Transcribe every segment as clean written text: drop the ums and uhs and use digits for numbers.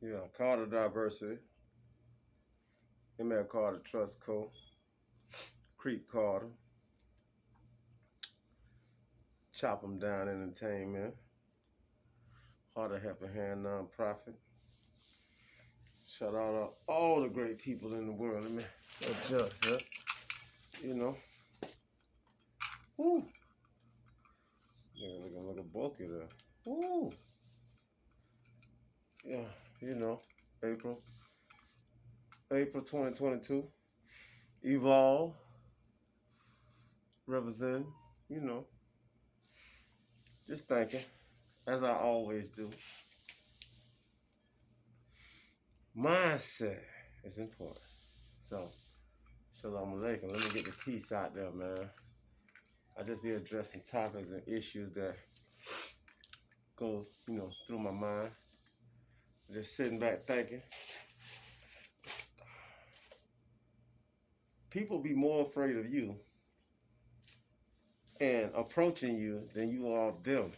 Yeah, Carter Diversity, ML Carter Trust Co., Creek Carter, Chop 'em Down Entertainment, Heart of Helping Hand Nonprofit. Shout out to all the great people in the world. Let me adjust, huh? You know. Woo! Yeah, looking like a bulky there. Woo! Yeah, you know. April. April 2022. Evolve. Representing. You know. Just thinking. As I always do. Mindset is important. So, Shalom Aleichem. Let me get the peace out there, man. I just be addressing topics and issues that go, through my mind. Just sitting back thinking. People be more afraid of you and approaching you than you are of them.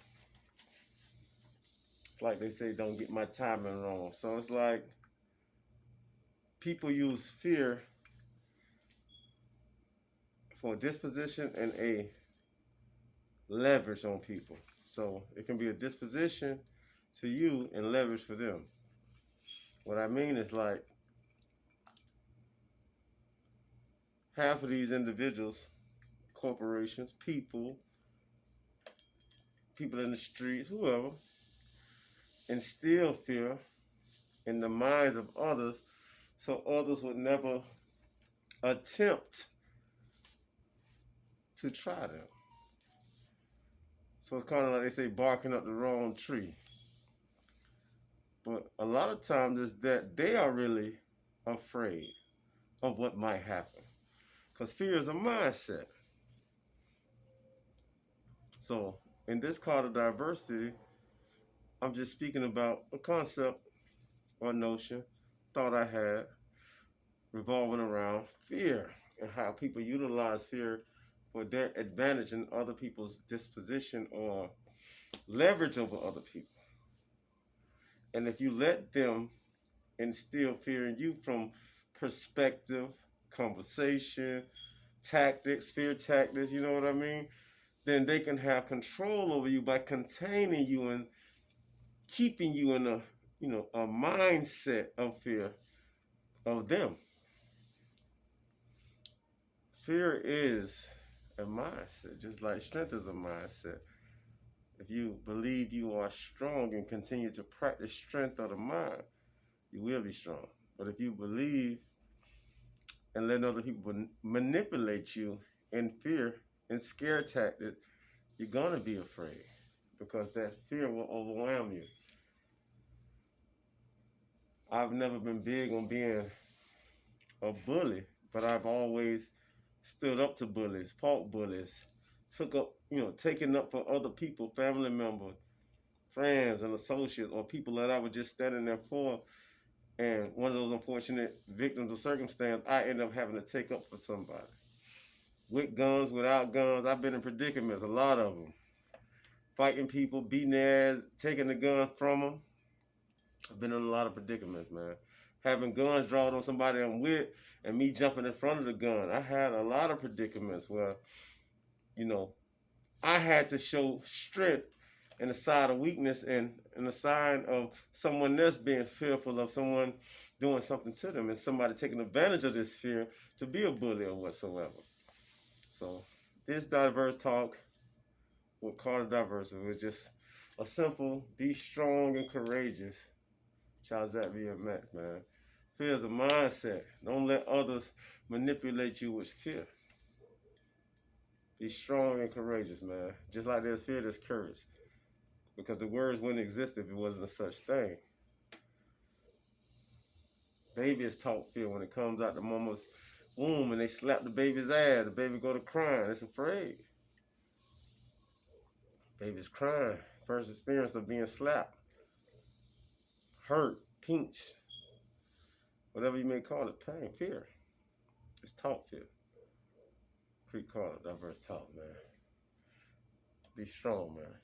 Like they say, don't get my timing wrong. So it's like people use fear for a disposition and a leverage on people. So it can be a disposition to you and leverage for them. What I mean is like half of these individuals, corporations, people in the streets, whoever, instill fear in the minds of others so others would never attempt to try them. So it's kind of like they say, barking up the wrong tree. But a lot of times it's that they are really afraid of what might happen. Because fear is a mindset. So in this call to diversity, I'm just speaking about a concept or notion, thought I had, revolving around fear and how people utilize fear for their advantage in other people's disposition or leverage over other people. And if you let them instill fear in you from perspective, conversation, tactics, fear tactics, you know what I mean? Then they can have control over you by containing you and keeping you in a mindset of fear of them. Fear is a mindset, just like strength is a mindset. If you believe you are strong and continue to practice strength of the mind, you will be strong. But if you believe and let other people manipulate you in fear and scare tactic, you're going to be afraid because that fear will overwhelm you. I've never been big on being a bully, but I've always stood up to bullies, fought bullies, taking up for other people, family members, friends and associates, or people that I was just standing there for. And one of those unfortunate victims of circumstance, I end up having to take up for somebody. With guns, without guns, I've been in predicaments, a lot of them. Fighting people, beating their ass, taking the gun from them. I've been in a lot of predicaments, man. Having guns drawn on somebody I'm with and me jumping in front of the gun. I had a lot of predicaments where, I had to show strength and a side of weakness and a sign of someone else being fearful of someone doing something to them and somebody taking advantage of this fear to be a bully or whatsoever. So this diverse talk with Carter Diversity was just a simple, be strong and courageous. Chazat VMX, man. Fear is a mindset. Don't let others manipulate you with fear. Be strong and courageous, man. Just like there's fear, there's courage. Because the words wouldn't exist if it wasn't a such thing. Baby is taught fear when it comes out the mama's womb and they slap the baby's ass. The baby go to crying. It's afraid. Baby's crying. First experience of being slapped. Hurt. Pinched. Whatever you may call it. Pain. Fear. It's taught fear. Creek Carter, diverse talk, man. Be strong, man.